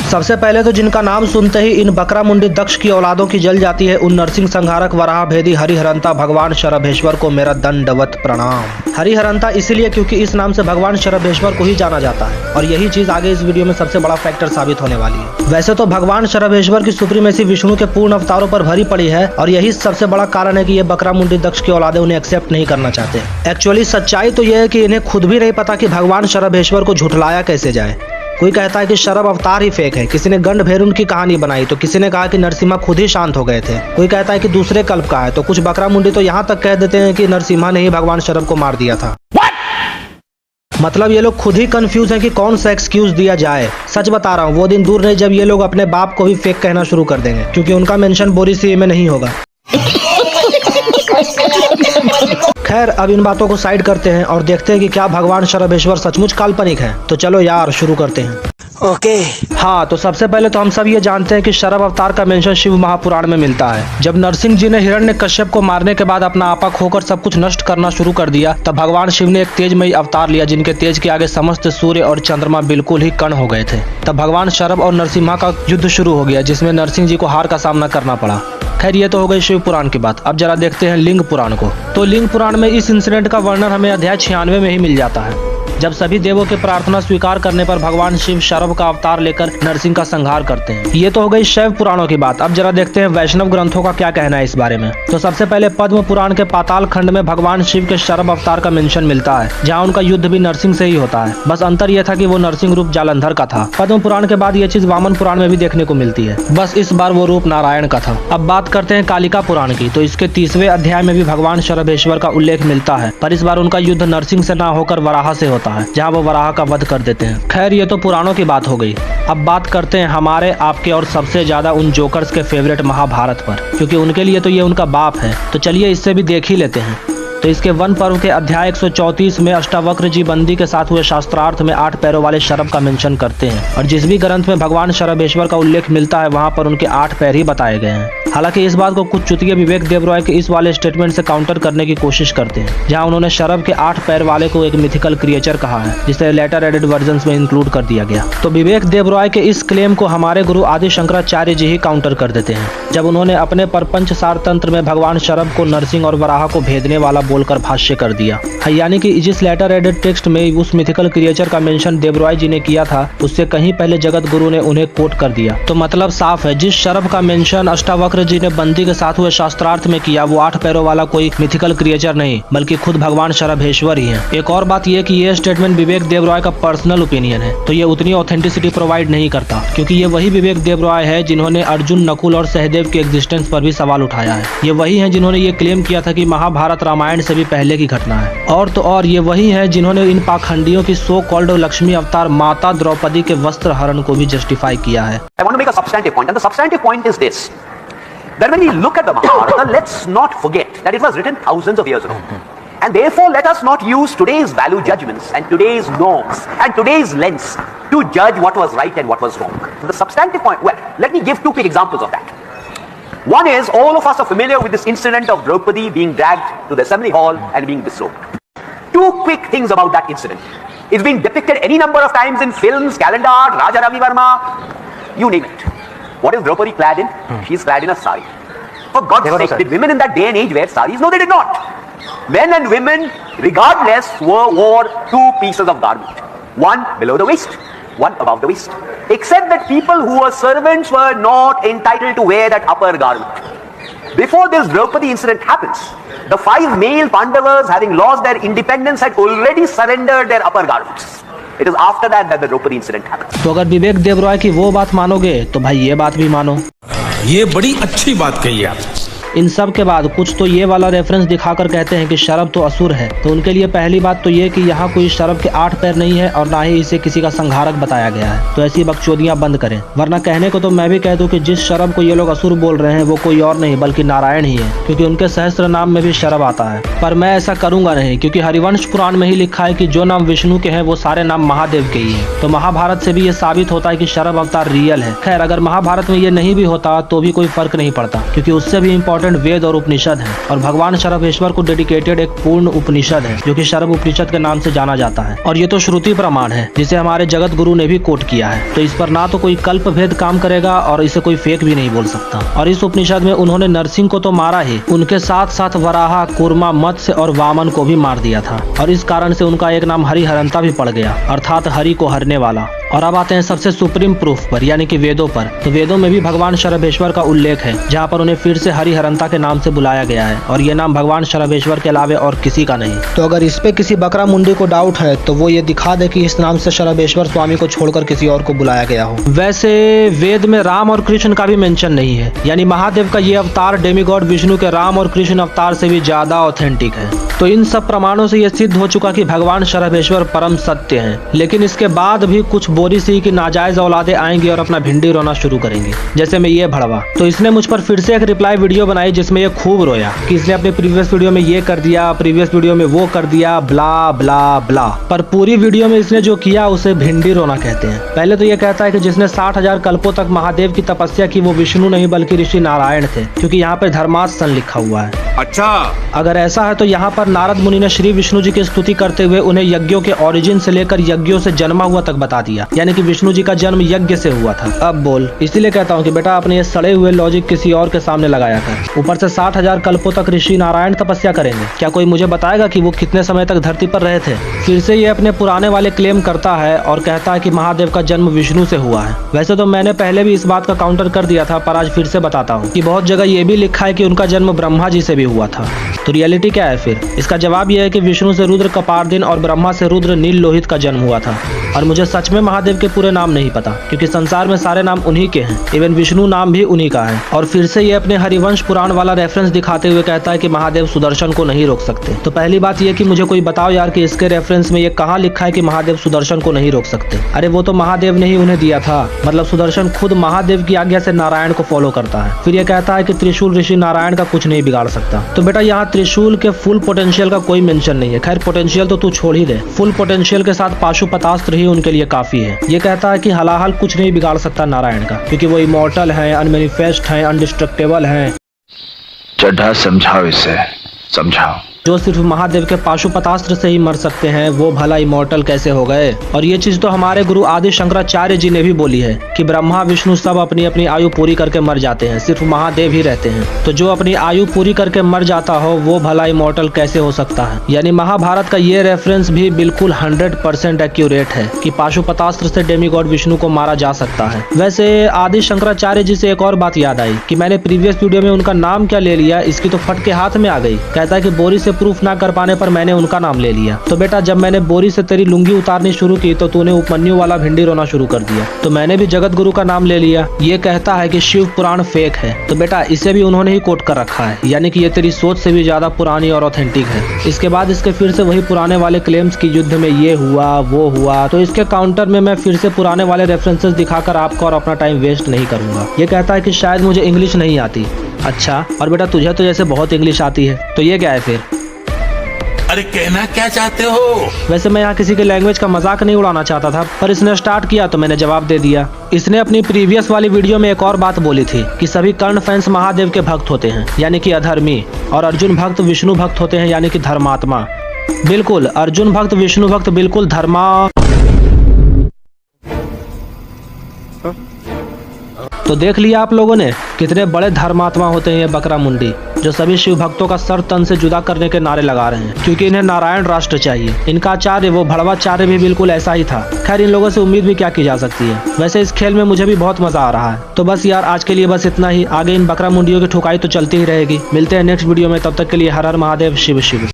सबसे पहले तो जिनका नाम सुनते ही इन बकरा मुंडी दक्ष की औलादों की जल जाती है, उन नरसिंह संहारक वराह भेदी हरिहरंता भगवान शरभेश्वर को मेरा दंडवत प्रणाम। हरिहरंता इसलिए क्योंकि इस नाम से भगवान शरभेश्वर को ही जाना जाता है और यही चीज आगे इस वीडियो में सबसे बड़ा फैक्टर साबित होने वाली है। वैसे तो भगवान शरभेश्वर की सुप्रीमेसी विष्णु के पूर्ण अवतारों पर भरी पड़ी है और यही सबसे बड़ा कारण है कि ये बकरा मुंडी दक्ष की औलादे उन्हें एक्सेप्ट नहीं करना चाहते। एक्चुअली सच्चाई तो यह है कि इन्हें खुद भी नहीं पता कि भगवान शरभेश्वर को झुठलाया कैसे जाए। कोई कहता है कि शरभ अवतार ही फेक है, किसी ने गंड भैरुन की कहानी बनाई, तो किसी ने कहा कि नरसिम्हा खुद ही शांत हो गए थे। कोई कहता है कि दूसरे कल्प का है, तो कुछ बकरा मुंडी तो यहाँ तक कह देते हैं कि नरसिम्हा ने ही भगवान शरभ को मार दिया था। मतलब ये लोग खुद ही कंफ्यूज हैं कि कौन सा एक्सक्यूज दिया जाए। सच बता रहा हूँ, वो दिन दूर नहीं जब ये लोग अपने बाप को भी फेक कहना शुरू कर देंगे, क्योंकि उनका मेंशन बोरीसी में नहीं होगा। खैर, अब इन बातों को साइड करते हैं और देखते हैं कि क्या भगवान शरभेश्वर सचमुच काल्पनिक है। तो चलो यार शुरू करते हैं। ओके। हाँ, तो सबसे पहले तो हम सब ये जानते हैं कि शरभ अवतार का मेंशन शिव महापुराण में मिलता है। जब नरसिंह जी ने हिरण्यकश्यप को मारने के बाद अपना आपा खोकर सब कुछ नष्ट करना शुरू कर दिया, तब भगवान शिव ने एक तेजमयी अवतार लिया, जिनके तेज के आगे समस्त सूर्य और चंद्रमा बिल्कुल ही कण हो गए थे। तब भगवान शरभ और नरसिम्हा का युद्ध शुरू हो गया, जिसमें नरसिंह जी को हार का सामना करना पड़ा। खैर, ये तो हो गई शिव पुराण की बात। अब जरा देखते हैं लिंग पुराण को। तो लिंग पुराण में इस इंसिडेंट का वर्णन हमें अध्याय 96 में ही मिल जाता है, जब सभी देवों की प्रार्थना स्वीकार करने पर भगवान शिव शरभ का अवतार लेकर नरसिंह का संहार करते हैं। ये तो हो गई शैव पुराणों की बात। अब जरा देखते हैं वैष्णव ग्रंथों का क्या कहना है इस बारे में। तो सबसे पहले पद्म पुराण के पाताल खंड में भगवान शिव के शरभ अवतार का मेंशन मिलता है, जहाँ उनका युद्ध भी नरसिंह से ही होता है। बस अंतर यह था कि वो नरसिंह रूप जालंधर का था। पद्म पुराण के बाद ये चीज वामन पुराण में भी देखने को मिलती है, बस इस बार वो रूप नारायण का था। अब बात करते हैं कालिका पुराण की। तो इसके 30वें अध्याय में भी भगवान शरभेश्वर का उल्लेख मिलता है, पर इस बार उनका युद्ध नरसिंह से न होकर वराह से होता है, जहाँ वो वराह का वध कर देते हैं। खैर, ये तो पुराणों की बात हो गई। अब बात करते हैं हमारे, आपके और सबसे ज्यादा उन जोकर्स के फेवरेट महाभारत पर, क्योंकि उनके लिए तो ये उनका बाप है। तो चलिए इससे भी देख ही लेते हैं। तो इसके वन पर्व के अध्याय 134 में अष्टावक्र जी बंदी के साथ हुए शास्त्रार्थ में 8 पैरों वाले शरभ का मेंशन करते हैं, और जिस भी ग्रंथ में भगवान शरभेश्वर का उल्लेख मिलता है वहाँ पर उनके 8 पैर ही बताए गए हैं। हालांकि इस बात को कुछ चुतिये विवेक देवराय के इस वाले स्टेटमेंट से काउंटर करने की कोशिश करते हैं, जहाँ उन्होंने शरभ के 8 पैर वाले को एक मिथिकल क्रिएचर कहा है, जिसे लेटर एडिट वर्जन में इंक्लूड कर दिया गया। तो विवेक देवराय के इस क्लेम को हमारे गुरु आदि शंकराचार्य जी ही काउंटर कर देते हैं, जब उन्होंने अपने परपंच सार तंत्र में भगवान शरभ को नरसिंह और वराह को भेदने वाला बोलकर भाष्य कर दिया। यानी कि जिस लेटर एडिट टेक्स्ट में उस मिथिकल क्रिएचर का मेंशन देवराय जी ने किया था, उससे कहीं पहले जगत गुरु ने उन्हें कोट कर दिया। तो मतलब साफ है, जिस शरभ का मेंशन अष्टावक्र जी ने बंदी के साथ हुए शास्त्रार्थ में किया, वो 8 पैरों वाला कोई मिथिकल क्रिएचर नहीं, बल्कि खुद भगवान शरभेश्वर ही है। एक और बात यह कि ये स्टेटमेंट विवेक देवराय का पर्सनल ओपिनियन है, तो ये उतनी ऑथेंटिसिटी प्रोवाइड नहीं करता, क्योंकि ये वही विवेक देवराय है जिन्होंने अर्जुन, नकुल और सहदेव के एग्जिस्टेंस पर भी सवाल उठाया है। ये वही है जिन्होंने ये क्लेम किया था कि महाभारत रामायण से भी पहले की घटना है। और तो और ये वही है जिन्होंने इन पाखंडियों की सो कॉल्ड लक्ष्मी अवतार माता द्रौपदी के वस्त्र हरण को भी जस्टिफाई किया है। I want to make a substantive point, and the substantive point is this: that when we look at the Mahabharata, let's not forget that it was written thousands of years ago, and therefore let us not use today's value judgments and today's norms and today's lens to judge what was right and what was wrong. So the substantive point, well, let me give 2 quick examples of that. One is, all of us are familiar with this incident of Draupadi being dragged to the assembly hall and being disrobed. 2 quick things about that incident. It's been depicted any number of times in films, calendar art, Raja Ravi Verma, you name it. What is Draupadi clad in? She is clad in a sari. For God's sake, did women in that day and age wear saris? No, they did not. Men and women, regardless, wore 2 pieces of garment. One below the waist, one above the waist. Except that people who were servants were not entitled to wear that upper garment. Before this Draupadi incident happens, the 5 male Pandavas, having lost their independence, had already surrendered their upper garments. It is after that that the Draupadi incident happened. तो अगर विवेक देवराय की वो बात मानोगे, तो भाई ये बात भी मानो। ये बड़ी अच्छी बात कही आप। इन सब के बाद कुछ तो ये वाला रेफरेंस दिखाकर कहते हैं कि शरभ तो असुर है। तो उनके लिए पहली बात तो ये कि यहाँ कोई शरभ के 8 पैर नहीं है और ना ही इसे किसी का संहारक बताया गया है। तो ऐसी बकचोदियां बंद करें, वरना कहने को तो मैं भी कह दूं कि जिस शरभ को ये लोग असुर बोल रहे हैं वो कोई और नहीं बल्कि नारायण ही है, क्योंकि उनके सहस्त्र नाम में भी शरभ आता है। पर मैं ऐसा करूंगा नहीं, क्योंकि हरिवंश पुराण में ही लिखा है कि जो नाम विष्णु के हैं वो सारे नाम महादेव के ही है। तो महाभारत से भी ये साबित होता है कि शरभ अवतार रियल है। खैर, अगर महाभारत में ये नहीं भी होता तो भी कोई फर्क नहीं पड़ता, क्योंकि उससे भी इम्पोर्टेंट इम्पोर्टेंट वेद और उपनिषद हैं और भगवान शरभेश्वर को डेडिकेटेड एक पूर्ण उपनिषद है जो कि शरभ उपनिषद के नाम से जाना जाता है। और ये तो श्रुति प्रमाण है जिसे हमारे जगत गुरु ने भी कोट किया है, तो इस पर ना तो कोई कल्प भेद काम करेगा और इसे कोई फेक भी नहीं बोल सकता। और इस उपनिषद में उन्होंने नरसिंह को तो मारा ही, उनके साथ साथ वराहा, कूर्मा, मत्स्य और वामन को भी मार दिया था और इस कारण से उनका एक नाम हरिहरंता भी पड़ गया, अर्थात हरि को हरने वाला। और अब आते हैं सबसे सुप्रीम प्रूफ पर, यानी कि वेदों पर। तो वेदों में भी भगवान शरभेश्वर का उल्लेख है जहाँ पर उन्हें फिर से हरिहरंता के नाम से बुलाया गया है और ये नाम भगवान शरभेश्वर के अलावे और किसी का नहीं। तो अगर इस पे किसी बकरा मुंडी को डाउट है तो वो ये दिखा दे कि इस नाम से शरभेश्वर स्वामी को छोड़कर किसी और को बुलाया गया हो। वैसे वेद में राम और कृष्ण का भी मेंशन नहीं है, यानी महादेव का ये अवतार डेमीगॉड विष्णु के राम और कृष्ण अवतार से भी ज्यादा ऑथेंटिक है। तो इन सब प्रमाणों से ये सिद्ध हो चुका कि भगवान शरभेश्वर परम सत्य हैं। लेकिन इसके बाद भी कुछ बोरी सी की नाजायज औलादे आएंगी और अपना भिंडी रोना शुरू करेंगी, जैसे मैं ये भड़वा। तो इसने मुझ पर फिर से एक रिप्लाई वीडियो बनाई जिसमें ये खूब रोया कि इसने अपने प्रीवियस वीडियो में ये कर दिया, प्रीवियस वीडियो में वो कर दिया, ब्ला ब्ला ब्ला। पर पूरी वीडियो में इसने जो किया उसे भिंडी रोना कहते हैं। पहले तो ये कहता है कि जिसने 60,000 कल्पों तक महादेव की तपस्या की वो विष्णु नहीं बल्कि ऋषि नारायण थे, क्योंकि यहाँ पे धर्मासन लिखा हुआ है। अच्छा, अगर ऐसा है तो यहाँ पर नारद मुनि ने श्री विष्णु जी की स्तुति करते हुए उन्हें यज्ञों के ओरिजिन से लेकर यज्ञों से जन्मा हुआ तक बता दिया, यानी कि विष्णु जी का जन्म यज्ञ से हुआ था। अब बोल, इसीलिए कहता हूँ कि बेटा अपने ये सड़े हुए लॉजिक किसी और के सामने लगाया कर। ऊपर से 60,000 कल्पों तक ऋषि नारायण तपस्या करेंगे, क्या कोई मुझे बताएगा कि वो कितने समय तक धरती पर रहे थे? फिर से ये अपने पुराने वाले क्लेम करता है और कहता है कि महादेव का जन्म विष्णु से हुआ है। वैसे तो मैंने पहले भी इस बात का काउंटर कर दिया था, पर आज फिर से बताता हूँ कि बहुत जगह ये भी लिखा है कि उनका जन्म ब्रह्मा जी से भी हुआ था। तो रियलिटी क्या है फिर? इसका जवाब यह है कि विष्णु से रुद्र कपारदिन और ब्रह्मा से रुद्र नील लोहित का जन्म हुआ था। और मुझे सच में महादेव के पूरे नाम नहीं पता, क्योंकि संसार में सारे नाम उन्हीं के हैं, इवन विष्णु नाम भी उन्हीं का है। और फिर से ये अपने हरिवंश पुराण वाला रेफरेंस दिखाते हुए कहता है कि महादेव सुदर्शन को नहीं रोक सकते। तो पहली बात ये कि मुझे कोई बताओ यार कि इसके रेफरेंस में ये कहाँ लिखा है कि महादेव सुदर्शन को नहीं रोक सकते? अरे वो तो महादेव ने ही उन्हें दिया था, मतलब सुदर्शन खुद महादेव की आज्ञा से नारायण को फॉलो करता है। फिर ये कहता है कि त्रिशूल ऋषि नारायण का कुछ नहीं बिगाड़ सकता। तो बेटा यहाँ त्रिशूल के फुल पोटेंशियल का कोई मेंशन नहीं है। खैर पोटेंशियल तो तू छोड़ ही दे, फुल पोटेंशियल के साथ पाशुपतास्त्र ही उनके लिए काफी है। ये कहता है कि हलाहल कुछ नहीं बिगाड़ सकता नारायण का, क्योंकि वो इमॉर्टल है, अनमैनिफेस्ट है, अनडिस्ट्रक्टेबल है। चड्ढा समझाओ, इसे समझाओ। जो सिर्फ महादेव के पाशुपतास्त्र से ही मर सकते हैं वो भला इमॉर्टल कैसे हो गए? और ये चीज तो हमारे गुरु आदि शंकराचार्य जी ने भी बोली है कि ब्रह्मा विष्णु सब अपनी अपनी आयु पूरी करके मर जाते हैं, सिर्फ महादेव ही रहते हैं। तो जो अपनी आयु पूरी करके मर जाता हो वो भला इमॉर्टल कैसे हो सकता है? यानी महाभारत का ये रेफरेंस भी बिल्कुल 100% एक्यूरेट है कि पाशुपतास्त्र से डेमीगॉड विष्णु को मारा जा सकता है। वैसे आदि शंकराचार्य जी से एक और बात याद आई कि मैंने प्रीवियस वीडियो में उनका नाम क्या ले लिया, इसकी तो फट के हाथ में आ गई। कहता है कि बोरी से प्रूफ ना कर पाने पर मैंने उनका नाम ले लिया। तो बेटा जब मैंने बोरी से तेरी लुंगी उतारनी शुरू की तो तूने उपमन्यु वाला भिंडी रोना शुरू कर दिया, तो मैंने भी जगत गुरु का नाम ले लिया। ये कहता है कि शिव पुराण फेक है, तो बेटा इसे भी उन्होंने ही कोट कर रखा है, यानी कि ये तेरी सोच से भी ज्यादा पुरानी और ऑथेंटिक है। इसके बाद इसके फिर से वही पुराने वाले क्लेम्स की युद्ध में ये हुआ वो हुआ, तो इसके काउंटर में मैं फिर से पुराने वाले रेफरेंसेस दिखाकर आपका और अपना टाइम वेस्ट नहीं करूंगा। ये कहता है कि शायद मुझे इंग्लिश नहीं आती। अच्छा, और बेटा तुझे तो जैसे बहुत इंग्लिश आती है, तो ये क्या है फिर? अरे कहना क्या चाहते हो? वैसे मैं यहाँ किसी के लैंग्वेज का मजाक नहीं उड़ाना चाहता था, पर इसने स्टार्ट किया तो मैंने जवाब दे दिया। इसने अपनी प्रीवियस वाली वीडियो में एक और बात बोली थी कि सभी कर्ण फैंस महादेव के भक्त होते हैं, यानी कि अधर्मी, और अर्जुन भक्त विष्णु भक्त होते हैं, यानी कि धर्मात्मा। बिल्कुल, अर्जुन भक्त विष्णु भक्त बिल्कुल तो देख लिया आप लोगों ने कितने बड़े धर्मात्मा होते हैं ये बकरा मुंडी, जो सभी शिव भक्तों का सर तन से जुदा करने के नारे लगा रहे हैं, क्योंकि इन्हें नारायण राष्ट्र चाहिए। इनका आचार्य वो भड़वाचार्य भी बिल्कुल ऐसा ही था। खैर इन लोगों से उम्मीद भी क्या की जा सकती है। वैसे इस खेल में मुझे भी बहुत मजा आ रहा है। तो बस यार आज के लिए बस इतना ही। आगे इन बकरा मुंडियों की ठुकाई तो चलती ही रहेगी। मिलते हैं नेक्स्ट वीडियो में, तब तक के लिए हर हर महादेव, शिव शिव।